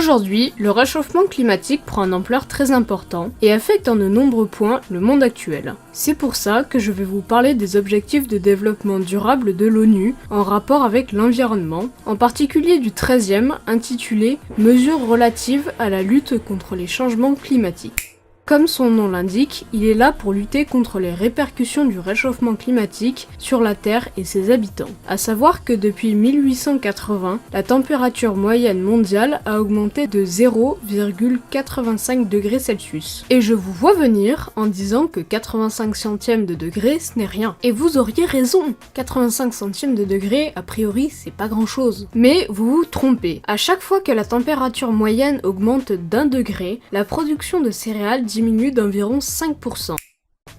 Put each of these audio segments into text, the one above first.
Aujourd'hui, le réchauffement climatique prend une ampleur très importante et affecte en de nombreux points le monde actuel. C'est pour ça que je vais vous parler des objectifs de développement durable de l'ONU en rapport avec l'environnement, en particulier du 13e intitulé « Mesures relatives à la lutte contre les changements climatiques ». Comme son nom l'indique, il est là pour lutter contre les répercussions du réchauffement climatique sur la Terre et ses habitants. À savoir que depuis 1880, la température moyenne mondiale a augmenté de 0,85 degrés Celsius. Et je vous vois venir en disant que 85 centièmes de degré ce n'est rien. Et vous auriez raison, 85 centièmes de degré, a priori c'est pas grand chose. Mais vous vous trompez. À chaque fois que la température moyenne augmente d'1 degré, la production de céréales diminue d'environ 5%.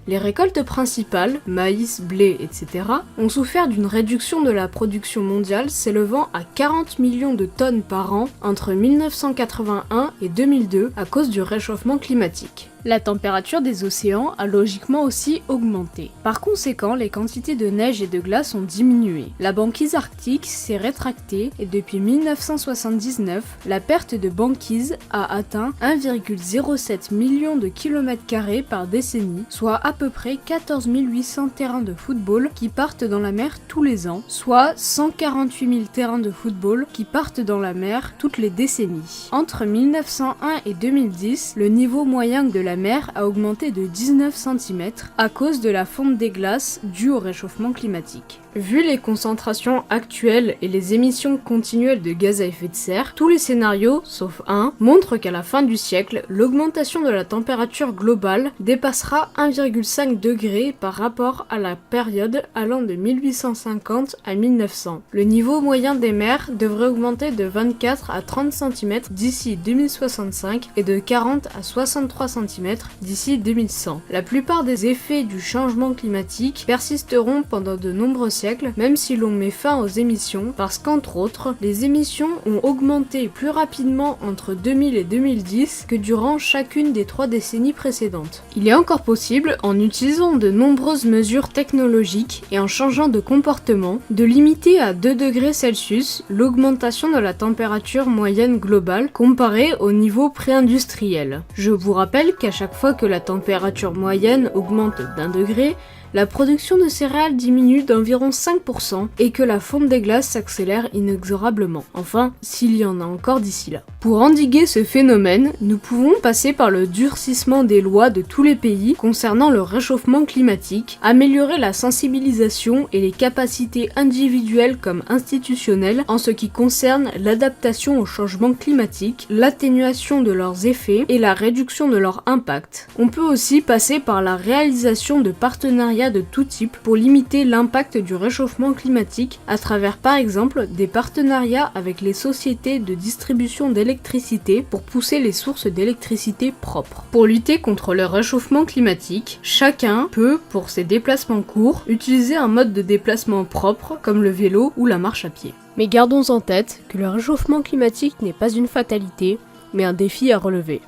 Les récoltes principales, maïs, blé, etc., ont souffert d'une réduction de la production mondiale s'élevant à 40 millions de tonnes par an entre 1981 et 2002 à cause du réchauffement climatique. La température des océans a logiquement aussi augmenté. Par conséquent, les quantités de neige et de glace ont diminué. La banquise arctique s'est rétractée et depuis 1979, la perte de banquise a atteint 1,07 million de km² par décennie, soit à peu près 14 800 terrains de football qui partent dans la mer tous les ans, soit 148 000 terrains de football qui partent dans la mer toutes les décennies. Entre 1901 et 2010, le niveau moyen de la mer a augmenté de 19 cm à cause de la fonte des glaces due au réchauffement climatique. Vu les concentrations actuelles et les émissions continuelles de gaz à effet de serre, tous les scénarios, sauf un, montrent qu'à la fin du siècle, l'augmentation de la température globale dépassera 1,5 degré par rapport à la période allant de 1850 à 1900. Le niveau moyen des mers devrait augmenter de 24 à 30 cm d'ici 2065 et de 40 à 63 cm d'ici 2100. La plupart des effets du changement climatique persisteront pendant de nombreux siècles, même si l'on met fin aux émissions, parce qu'entre autres, les émissions ont augmenté plus rapidement entre 2000 et 2010 que durant chacune des 3 décennies précédentes. Il est encore possible, en utilisant de nombreuses mesures technologiques et en changeant de comportement, de limiter à 2 degrés Celsius l'augmentation de la température moyenne globale comparée au niveau pré-industriel. Je vous rappelle qu'à chaque fois que la température moyenne augmente d'1 degré, la production de céréales diminue d'environ 5% et que la fonte des glaces s'accélère inexorablement. Enfin, s'il y en a encore d'ici là. Pour endiguer ce phénomène, nous pouvons passer par le durcissement des lois de tous les pays concernant le réchauffement climatique, améliorer la sensibilisation et les capacités individuelles comme institutionnelles en ce qui concerne l'adaptation au changement climatique, l'atténuation de leurs effets et la réduction de leur impact. On peut aussi passer par la réalisation de partenariats de tout type pour limiter l'impact du réchauffement climatique à travers par exemple des partenariats avec les sociétés de distribution d'électricité pour pousser les sources d'électricité propres. Pour lutter contre le réchauffement climatique, chacun peut, pour ses déplacements courts, utiliser un mode de déplacement propre comme le vélo ou la marche à pied. Mais gardons en tête que le réchauffement climatique n'est pas une fatalité, mais un défi à relever.